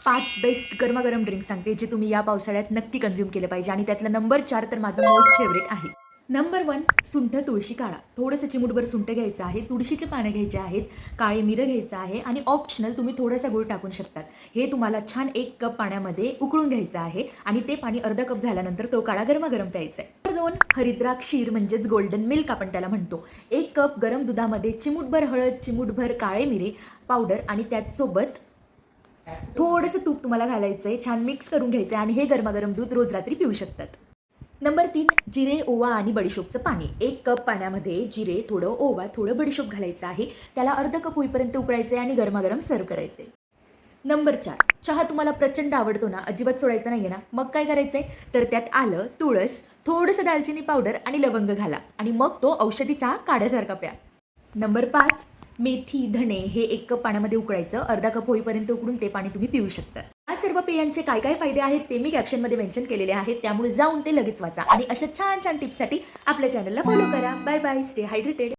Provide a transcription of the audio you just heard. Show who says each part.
Speaker 1: 5 best गरमागरम drink सांगते जे तुम्ही या पावसाळ्यात नक्की कंझ्युम केलं पाहिजे आणि त्यातलं नंबर 4 तर माझं मोस्ट फेवरेट आहे. नंबर 1 सुंठ तुळशी काढा. थोडंसं चिमूटभर सुंठ घ्यायचं आहे, तुळशीचे पानं घ्यायचे आहेत, काळे मिरं घ्यायचं आहे आणि ऑप्शनल तुम्ही थोडासा गूळ टाकू शकतात. हे तुम्हाला छान 1 कप पाण्यामध्ये उकळून घ्यायचं आहे आणि ते पाणी अर्धा कप झाल्यानंतर तो काढा गरमागरम प्यायचा आहे. नंबर 2 हरिद्राक क्षीर म्हणजेच गोल्डन मिल्क आपण त्याला म्हणतो. 1 कप गरम दुधामध्ये चिमूटभर हळद, चिमूटभर काळे मिरे पावडर आणि त्याचसोबत थोडंसं तूप तुम्हाला घालायचं आहे, छान मिक्स करून घ्यायचं आहे आणि हे गरमागरम दूध रोज रात्री पिऊ शकतात. नंबर 3 जिरे, ओवा आणि बडीशोपचं पाणी. 1 कप पाण्यामध्ये जिरे, थोडं ओवा, थोडं बडीशोप घालायचं आहे. त्याला अर्धा कप होईपर्यंत उकळायचं आहे आणि गरमागरम सर्व करायचं आहे. नंबर 4 चहा तुम्हाला प्रचंड आवडतो ना, अजिबात सोडायचा नाही आहे ना, मग काय करायचं आहे तर त्यात आलं, तुळस, थोडंसं दालचिनी पावडर आणि लवंग घाला आणि मग तो औषधी चहा काढ्यासारखा प्या. नंबर 5 मेथी, धणे हे 1 कप पाण्यामध्ये उकळायचं. अर्धा कप होईपर्यंत उकळून ते पाणी तुम्ही पिऊ शकता. या सर्व पेयांचे काय काय फायदे आहेत ते मी कॅप्शनमध्ये मेन्शन केलेले आहेत. त्यामुळे जाऊन ते लगेच वाचा आणि अशा छान छान टिप्ससाठी आपल्या चॅनलला फॉलो करा. Bye bye. Stay hydrated.